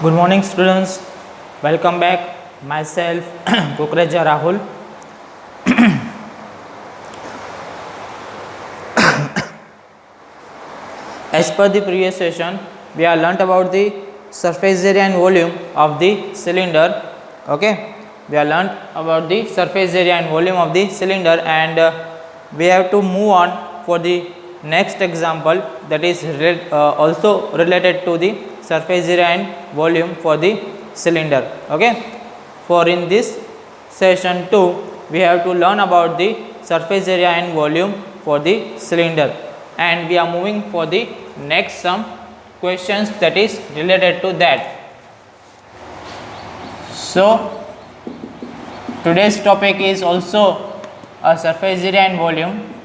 Good morning, students. Welcome back. Myself, Kukreja Rahul. As per the previous session, we have learnt about the surface area and volume of the cylinder. Okay, we have learnt about the surface area and volume of the cylinder, and we have to move on for the next example that is also related to the surface area and volume for the cylinder. Okay, for in this session 2 we have to learn about the surface area and volume for the cylinder, and we are moving for the next some questions that is related to that. So today's topic is also a surface area and volume.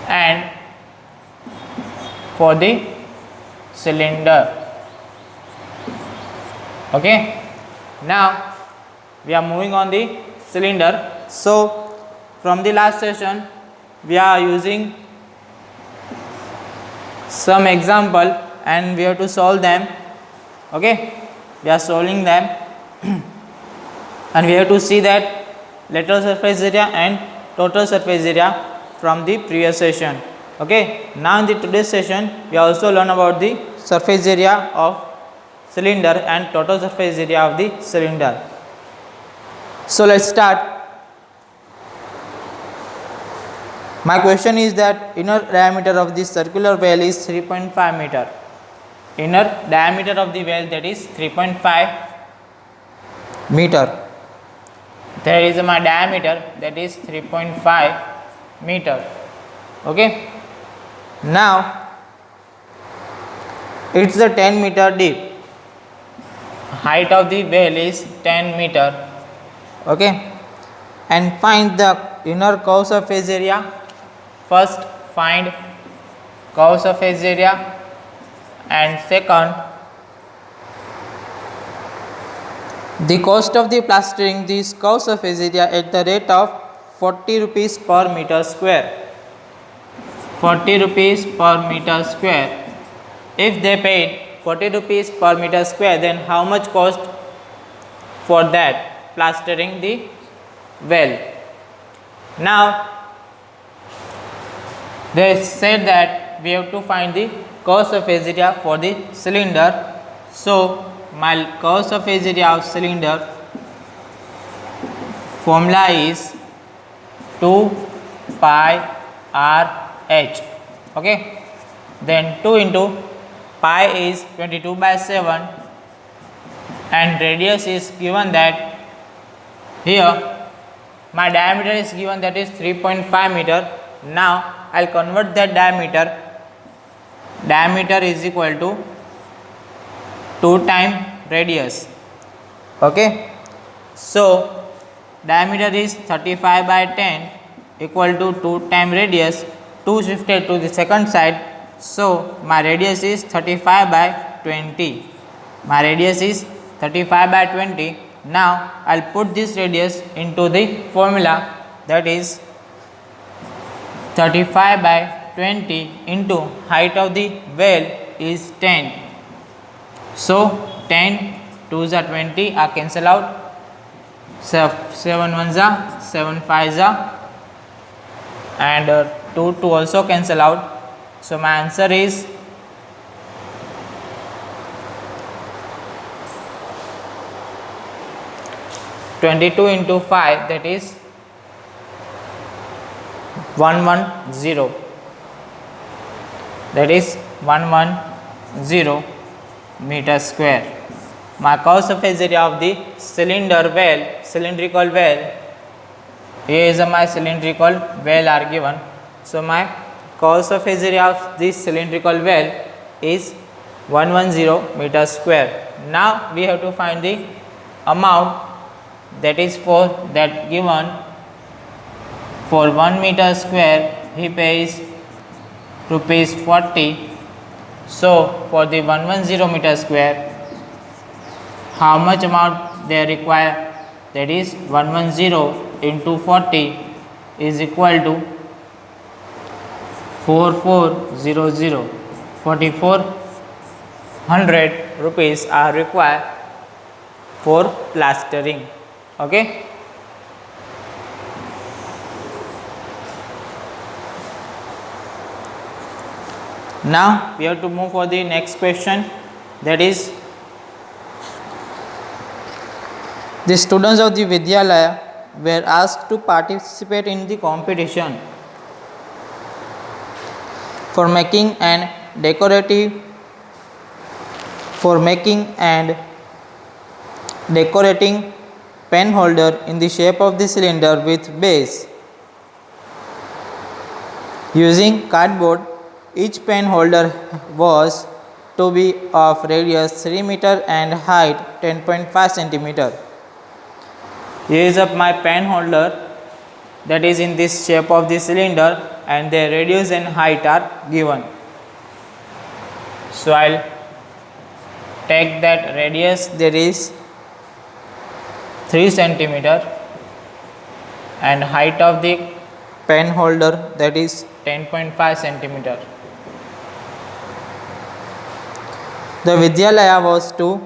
And for the cylinder. Okay, now we are moving on the cylinder. So from the last session we are using some example and we have to solve them. Okay, we are solving them and we have to see that lateral surface area and total surface area from the previous session. Okay, now in the today's session we also learn about the surface area of cylinder and total surface area of the cylinder. So let's start. My question is that inner diameter of this circular well is 3.5 meter. Inner diameter of the well, that is 3.5 meter. There is my diameter, that is 3.5 meter. Okay, now it's a 10 meter deep. Height of the well is 10 meter. Okay, and find the inner curve surface area. First find curve surface area, and second the cost of the plastering this curve surface area at the rate of 40 rupees per meter square. 40 rupees per meter square. If they paid 40 rupees per meter square, then how much cost for that plastering the well? Now they said that we have to find the curve surface area for the cylinder. So my curve surface area of cylinder formula is 2 pi r h. Okay, then 2 into pi is 22 by 7 and radius is given that here my diameter is given, that is 3.5 meter. Now I will convert that diameter. Diameter is equal to 2 times radius. Okay, so diameter is 35 by 10 equal to 2 times radius. 2 shifted to the second side, so my radius is 35 by 20. My radius is 35 by 20. Now I will put this radius into the formula, that is 35 by 20 into height of the well is 10. So 10 2s are 20 are cancel out. 7 1s are 7 5s are, and 2 also cancel out. So my answer is 22 into 5, that is 110. That is 110 meter square. My curve surface area of the cylinder well, cylindrical well, here is my cylindrical well are given. So my curve surface area of this cylindrical well is 110 meter square. Now we have to find the amount, that is for that given for 1 meter square he pays rupees 40. So for the 110 meter square, how much amount they require? That is 110 into 40 is equal to 4400 4400 rupees are required for plastering. Okay. Now we have to move for the next question, that is the students of the Vidyalaya were asked to participate in the competition for making and decorating pen holder in the shape of the cylinder with base. Using cardboard, each pen holder was to be of radius 3 meter and height 10.5 centimeter. Here is my pen holder that is in this shape of the cylinder, and their radius and height are given. So I'll take that radius, there is 3 centimeter, and height of the pen holder, that is 10.5 centimeter. The Vidyalaya was to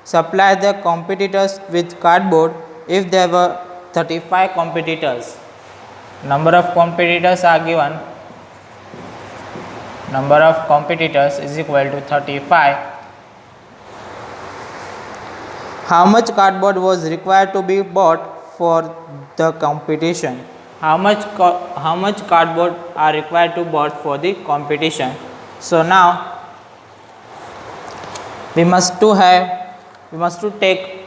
supply the competitors with cardboard if there were 35 competitors. Number of competitors are given. Number of competitors is equal to 35. How much cardboard was required to be bought for the competition? How much cardboard are required to bought for the competition? So now we must to take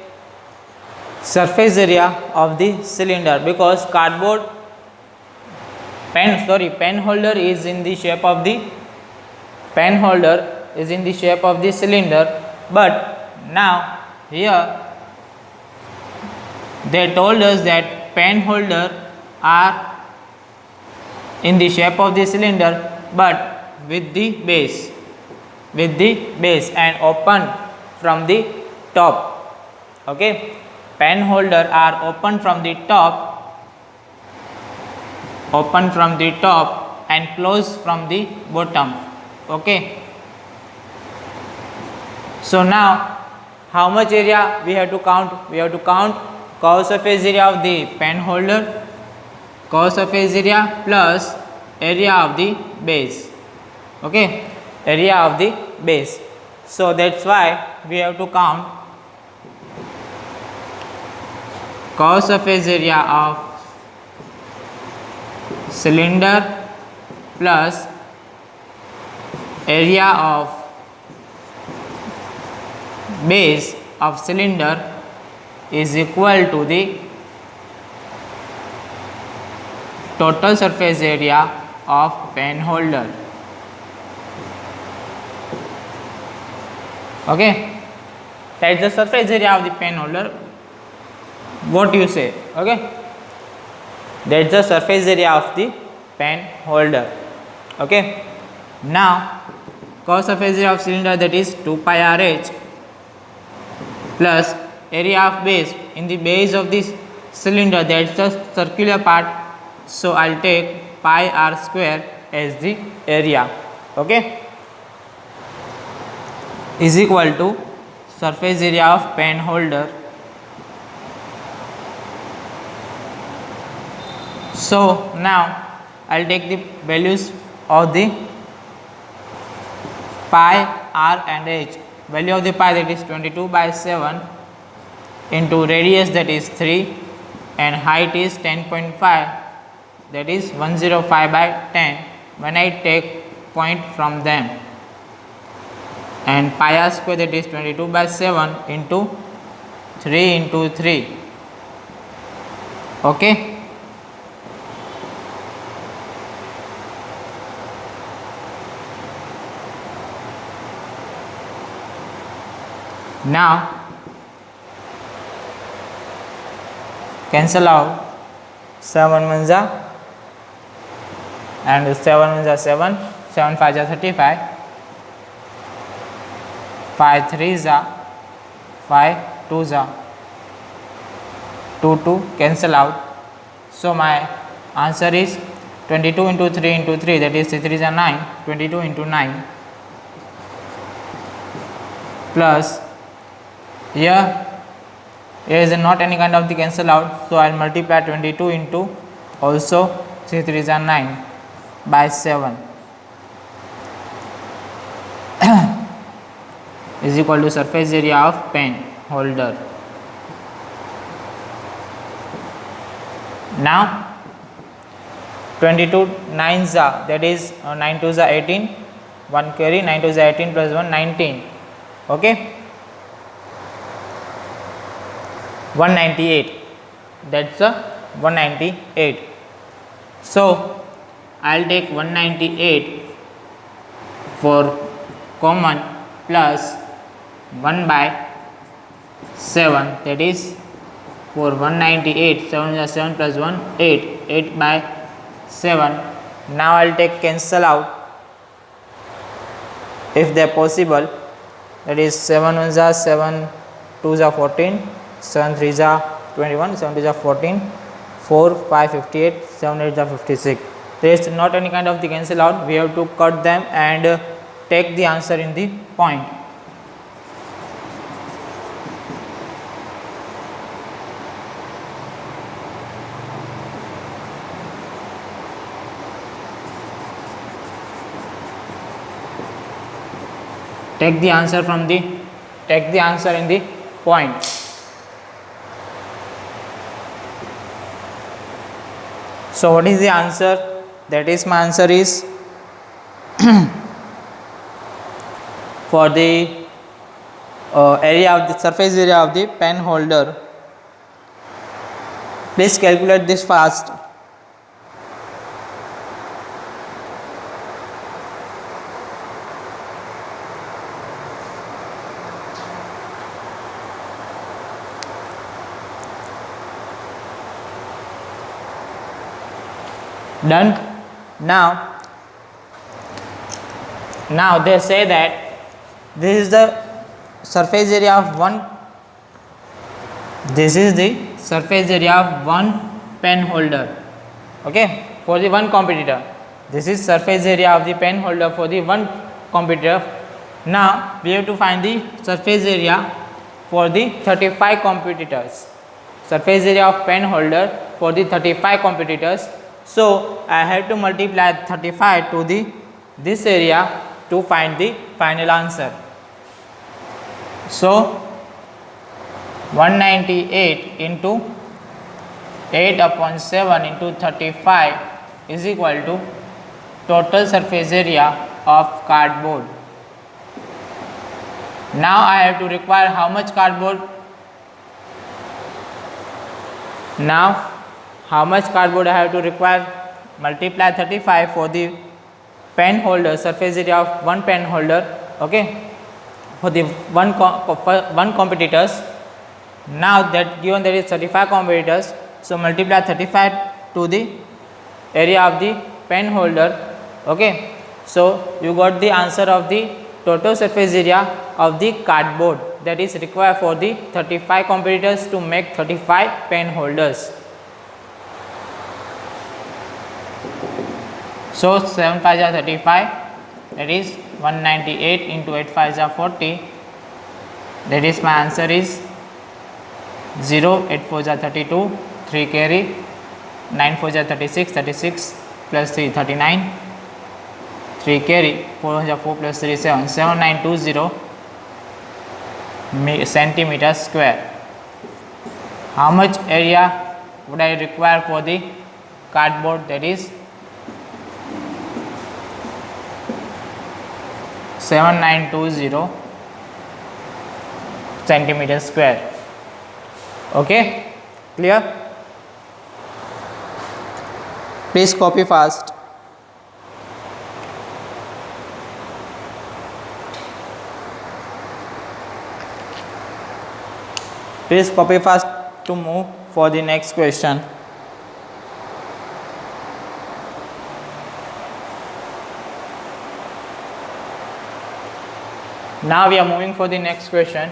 surface area of the cylinder, because pen holder is in the shape of the cylinder, but now here they told us that pen holder are in the shape of the cylinder but with the base and open from the top. Okay, pen holder are open from the top and close from the bottom. Okay, so now how much area we have to count? We have to count curved surface area of the pen holder, curved surface area plus area of the base. Okay, area of the base. So that's why we have to count curved surface area of cylinder plus area of base of cylinder is equal to the total surface area of pen holder. Okay, that is the surface area of the pen holder. What you say? Okay, that is the surface area of the pen holder. Okay, now curved surface area of cylinder, that is 2 pi RH plus area of base in the base of this cylinder, that is the circular part. So I'll take pi r square as the area. Okay, is equal to surface area of pen holder. So now I'll take the values of the pi, r and h. Value of the pi, that is 22/7 into radius, that is 3, and height is 10.5, that is 105/10 when I take point from them, and pi r square, that is 22/7 into 3 into 3. Okay. Now cancel out 7 1 ja and 7 1 ja 7, 7 5 ja 35, 5 3 ja 5, 2 ja 2 2, cancel out. So my answer is 22 into 3 into 3, that is 3 3 is 9, 22 into 9 plus here is not any kind of the cancel out, so I will multiply 22 into also 3 3 is 9 by 7 is equal to surface area of pen holder. Now 22 9s are, that is 9 2s are 18, 1 carry, 9 2s are 18 plus 1 19, okay, 198, that's a 198. So I will take 198 for common plus 1 by 7, that is for 198, 7 is 7 plus 1 8, 8 by 7. Now I will take cancel out if they are possible, that is 7 1s are 7 2s are 14, 7 3s are 21, 7 2s are 14, 4 5 58, 7 8s are 56. There is not any kind of the cancel out, we have to cut them and take the answer in the point. Take the answer in the point. So what is the answer? That is, my answer is for the area of the surface area of the pen holder. Please calculate this fast. Done. Now they say that this is the surface area of one, this is the surface area of one pen holder, okay, for the one competitor. This is surface area of the pen holder for the one competitor. Now we have to find the surface area for the 35 competitors. Surface area of pen holder for the 35 competitors. So I have to multiply 35 to this area to find the final answer. So 198 into 8 upon 7 into 35 is equal to total surface area of cardboard. Now I have to require how much cardboard? Now how much cardboard I have to require? Multiply 35 for the pen holder, surface area of one pen holder, okay, for the one competitors. Now that given there is 35 competitors, so multiply 35 to the area of the pen holder, okay. So you got the answer of the total surface area of the cardboard that is required for the 35 competitors to make 35 pen holders. So 7 5 are 35, that is 198 into 8 5 are 40, that is my answer is 0, 8 4 are 32, 3 carry, 9 4 are 36, 36 plus 3 39, 3 carry, 4 are 4 plus 3 7, 7920 centimeters square. How much area would I require for the cardboard? That is 7920 centimeters square. Okay, clear? Please copy fast. Please copy fast to move for the next question. Now we are moving for the next question.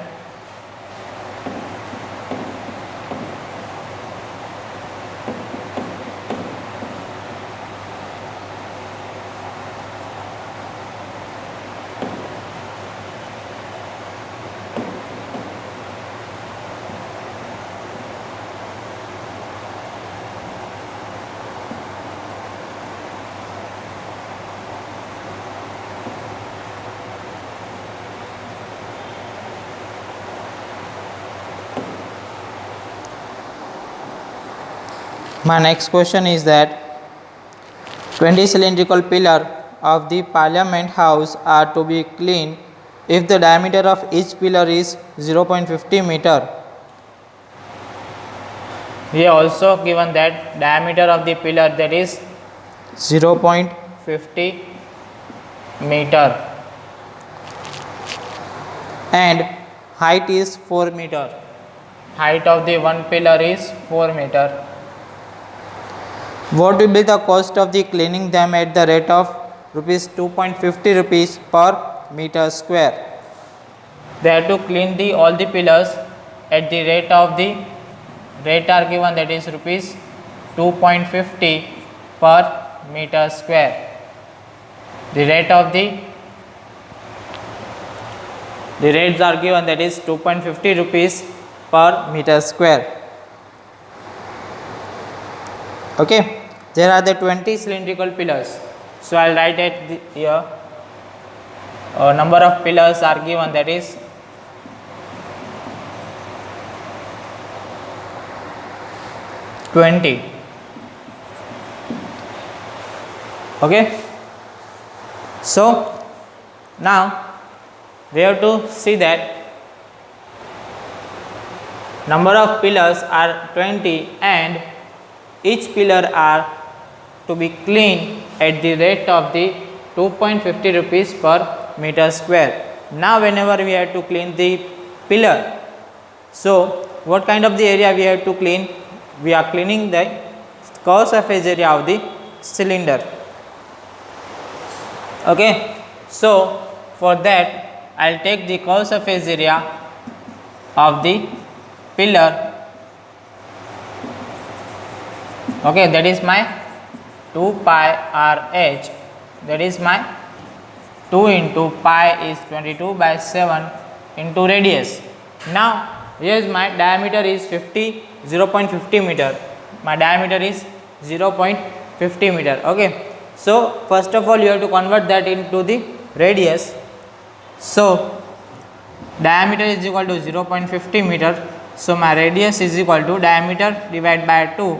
My next question is that 20 cylindrical pillars of the Parliament House are to be cleaned if the diameter of each pillar is 0.50 meter. We are also given that diameter of the pillar, that is 0.50 meter, and height is 4 meter. Height of the one pillar is 4 meter. What will be the cost of the cleaning them at the rate of rupees 2.50 rupees per meter square? They have to clean all the pillars at the rate of the rate are given, that is rupees 2.50 per meter square. The rates are given, that is 2.50 rupees per meter square. Okay, there are the 20 cylindrical pillars. So I will write it here. Number of pillars are given, that is 20. Okay, so now we have to see that number of pillars are 20 and each pillar are to be cleaned at the rate of the 2.50 rupees per meter square. Now whenever we have to clean the pillar, so what kind of the area we have to clean? We are cleaning the curved surface area of the cylinder. Okay, so for that I will take the curved surface area of the pillar. Okay, that is my 2 pi RH, that is my 2 into pi is 22 by 7 into radius. Now here is my diameter is 0.50 meter. My diameter is 0.50 meter. Okay, so first of all you have to convert that into the radius. So diameter is equal to 0.50 meter. So my radius is equal to diameter divided by 2,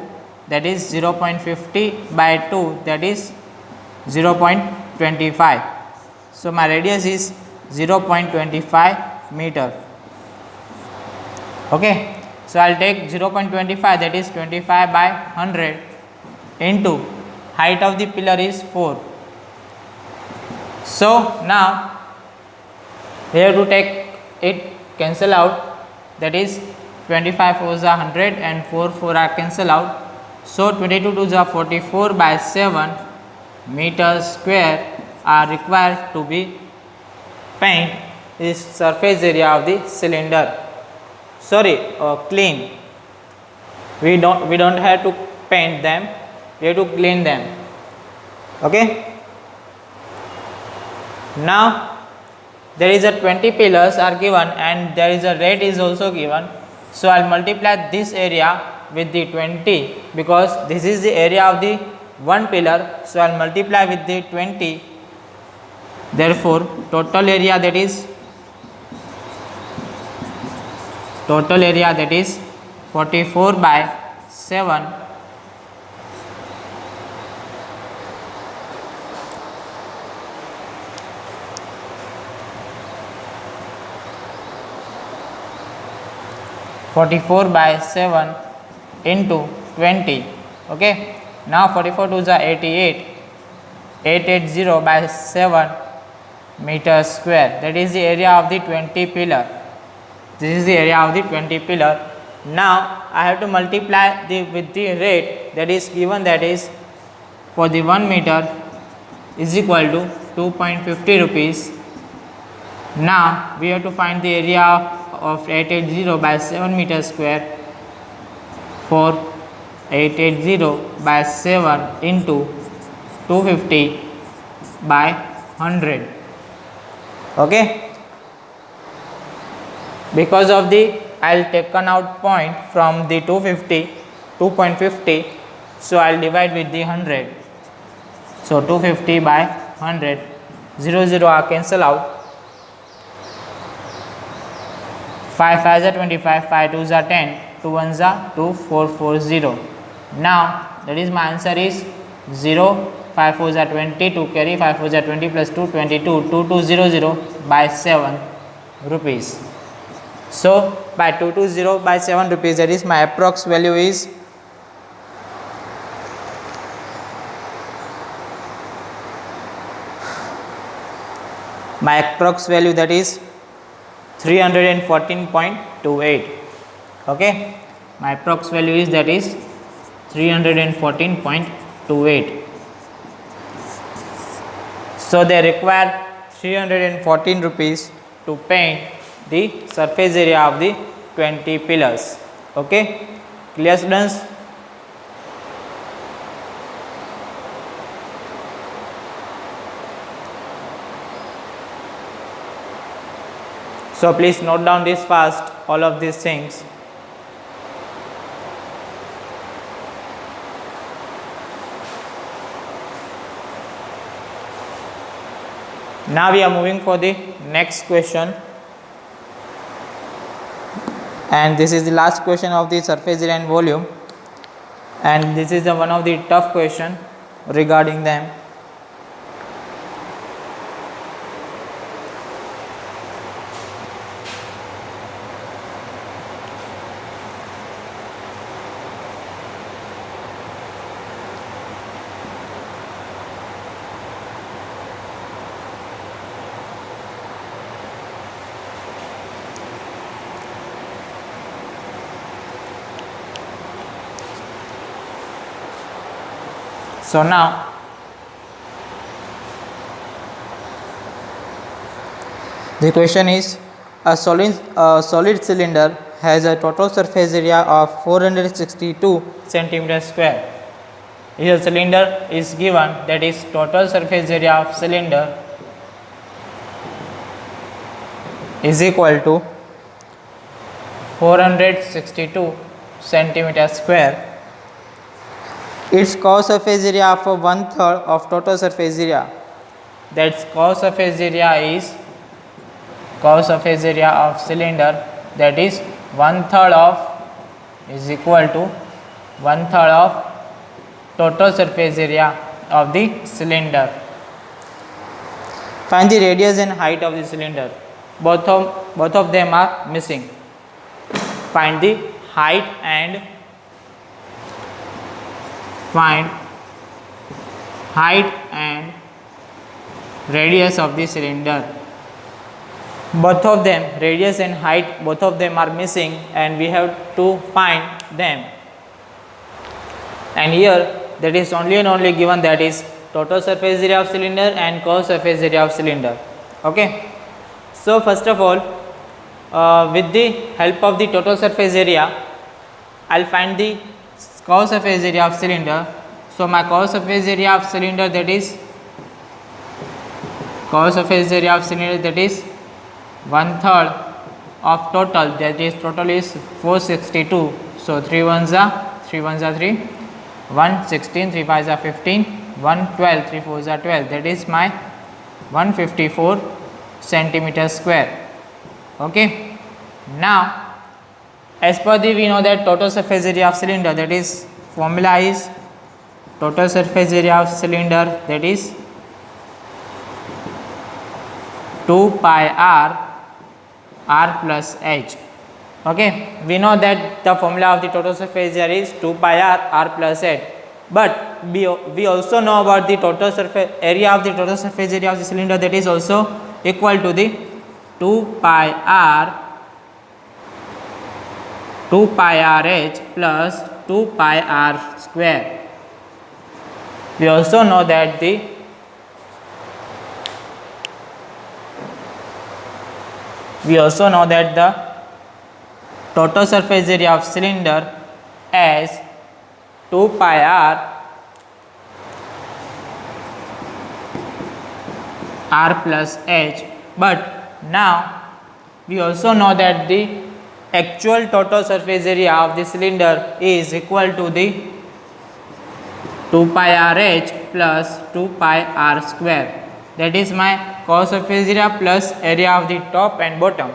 that is 0.50 by 2, that is 0.25. So my radius is 0.25 meter. Okay, so I will take 0.25, that is 25 by 100 into height of the pillar is 4. So now we have to take it cancel out, that is 25 4s are 100 and 4 are cancel out. So 22 2s are 44 by 7 meters square are required to be paint this surface area of the cylinder. Clean. We don't have to paint them, we have to clean them. Okay. Now there is a 20 pillars are given and there is a rate is also given. So I will multiply this area with the 20 because this is the area of the one pillar. So I will multiply with the 20. Therefore total area, that is 44 by 7 44 by 7 into 20. Okay, now 44 2s are 88, 880 by 7 meters square, that is the area of the 20 pillar. This is the area of the 20 pillar. Now I have to multiply with the rate that is given, that is for the 1 meter is equal to 2.50 rupees. Now we have to find the area of 880 by 7 meters square. For 880 by 7 into 250 by 100. Okay, because of the I will taken out point from the 2.50, so I will divide with the 100. So 250 by 100, 0 are cancel out, 5 5s are 25, 5 2s are 10, 2 1s are 2, 4 4 0. Now that is my answer is 0. 5 4s are 20, 2 carry, 5 4s are 20 plus 2, 22, 2200 by 7 rupees. So by 220 by 7 rupees, that is my approx value is that is 314.28. okay, my approx value is that is 314.28. so they require 314 rupees to paint the surface area of the 20 pillars. okay, clear students? So please note down this fast, all of these things. Now we are moving for the next question, and this is the last question of the surface area and volume, and this is the one of the tough question regarding them. So now the question is, a solid cylinder has a total surface area of 462 centimeter square. Here cylinder is given, that is total surface area of cylinder is equal to 462 centimeter square. Its cos surface area of 1/3 of total surface area. That's cos surface area of cylinder, that is 1/3 of is equal to 1/3 of total surface area of the cylinder. Find the radius and height of the cylinder. Both of them are missing. Find the height and radius of the cylinder. Both of them, radius and height, both of them are missing, and we have to find them. And here that is only and only given, that is total surface area of cylinder and cos surface area of cylinder. okay, so first of all, with the help of the total surface area, I'll find the cos surface area of cylinder. So my cos surface area of cylinder, that is 1/3 of total, that is total is 462. So 3 ones are 3, 1 16, 3 5s are 15, 1 12, 3 4s are 12, that is my 154 centimeter square. okay, now as per the, we know that total surface area of cylinder, that is formula is total surface area of cylinder, that is 2 pi r plus h. okay, we know that the formula of the total surface area is 2 pi r plus h, but we also know about the total surface area of the total surface area of the cylinder, that is also equal to the 2 pi r h plus 2 pi r square. We also know that the total surface area of cylinder as 2 pi r plus h, but now we also know that the actual total surface area of the cylinder is equal to the 2 pi r h plus 2 pi r square. That is my cos surface area plus area of the top and bottom.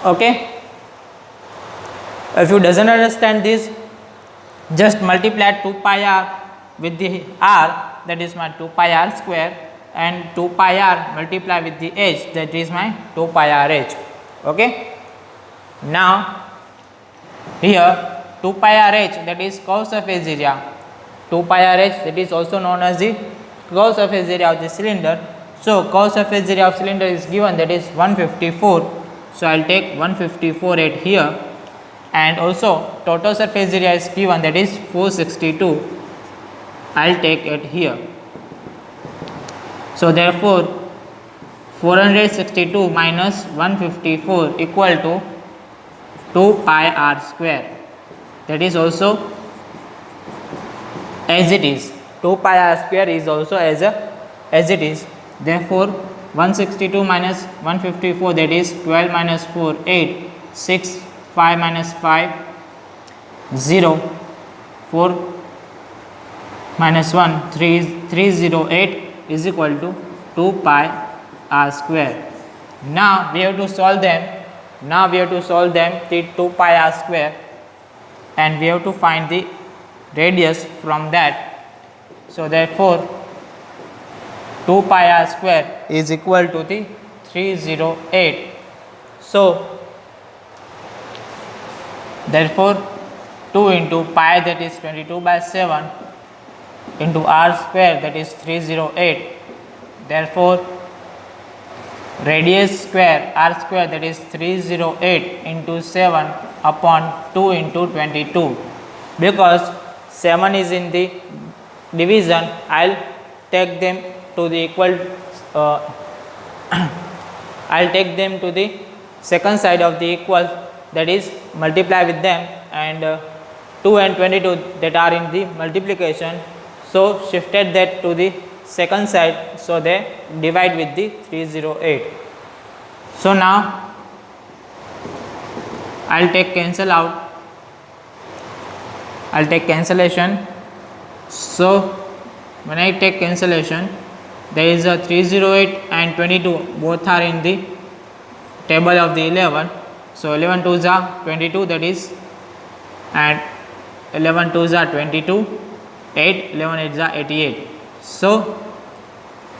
okay, if you doesn't understand this, just multiply 2 pi r with the r, that is my 2 pi r square, and 2 pi r multiply with the h, that is my 2 pi r h. Okay. Now here 2 pi r h, that is curved surface area. 2 pi r h, that is also known as the curved surface area of the cylinder. So curved surface area of cylinder is given, that is 154. So I will take 154 at here, and also total surface area is given, that is 462. I will take it here. So therefore 462 minus 154 equal to 2 pi r square, that is also as it is. 2 pi r square is also as it is. Therefore 162 minus 154, that is 12 minus 4 8, 6, 5 minus 5 0, 4 minus 1 308 is equal to 2 pi r square. Now we have to solve them. The 2 pi r square, and we have to find the radius from that. So therefore 2 pi r square is equal to the 308. So therefore 2 into pi, that is 22/7, into r square, that is 308. Therefore radius square r square, that is 308 into 7 upon 2 into 22. Because 7 is in the division, I will take them to the equal I will take them to the second side of the equal, that is multiply with them, and 2 and 22 that are in the multiplication, so shifted that to the second side, so they divide with the 308. So now I will take cancel out, I will take cancellation. So when I take cancellation, there is a 308 and 22, both are in the table of the 11. So 11 2s are 22, that is, and 11 2s are 22, 8, 11 8s are 88. So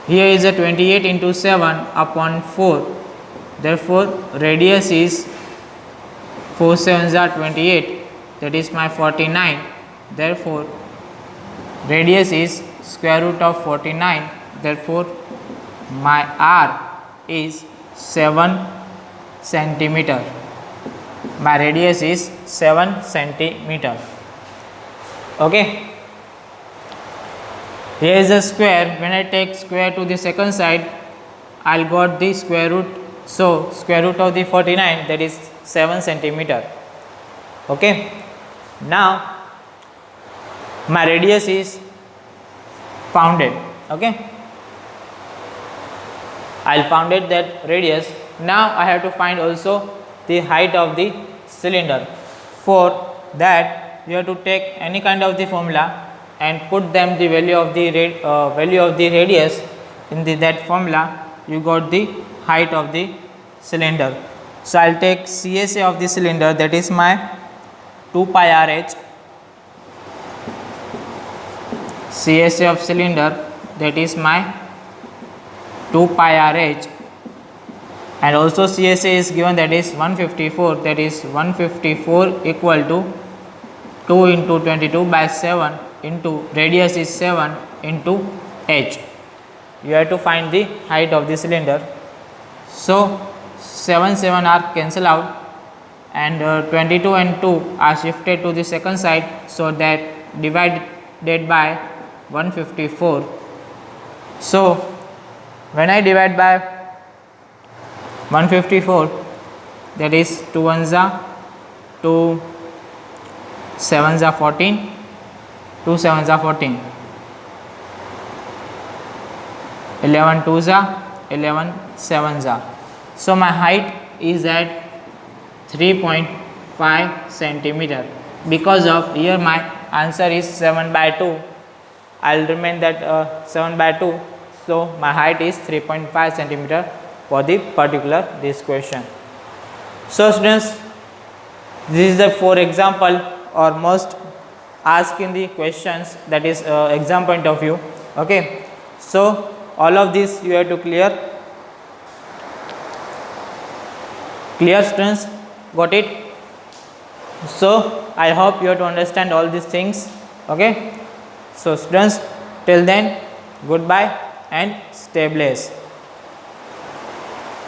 here is a 28 into 7 upon 4. Therefore radius is 4 7s are 28, that is my 49. Therefore radius is square root of 49. Therefore my r is 7 centimeter. My radius is 7 centimeter. Okay. Here is a square. When I take square to the second side, I will got the square root. So square root of the 49, that is 7 centimeter. Okay. Now my radius is founded. Okay. I will founded that radius. Now I have to find also the height of the cylinder. For that you have to take any kind of the formula and put them the value of the radius in that formula. You got the height of the cylinder. So I will take CSA of the cylinder, that is my 2 pi RH. CSA of cylinder, that is my 2 pi RH, and also CSA is given, that is 154, that is 154 equal to 2 into 22/7 into radius is 7 into h. You have to find the height of the cylinder. So 7 7 are cancel out, and 22 and 2 are shifted to the second side, so that divided by 154. So when I divide by 154, that is 2 1s are 2 7s are 14, 2 7s are 14, 11 2s are 11 7s are. So my height is at 3.5 centimeter. Because of here my answer is 7/2, I will remain that 7/2. So my height is 3.5 centimeter for the particular this question. So students, this is the 4 example, or most asked in the questions, that is exam point of view. Okay, so all of this you have to clear students, got it? So I hope you have to understand all these things. Okay, so students, till then, goodbye and stay blessed.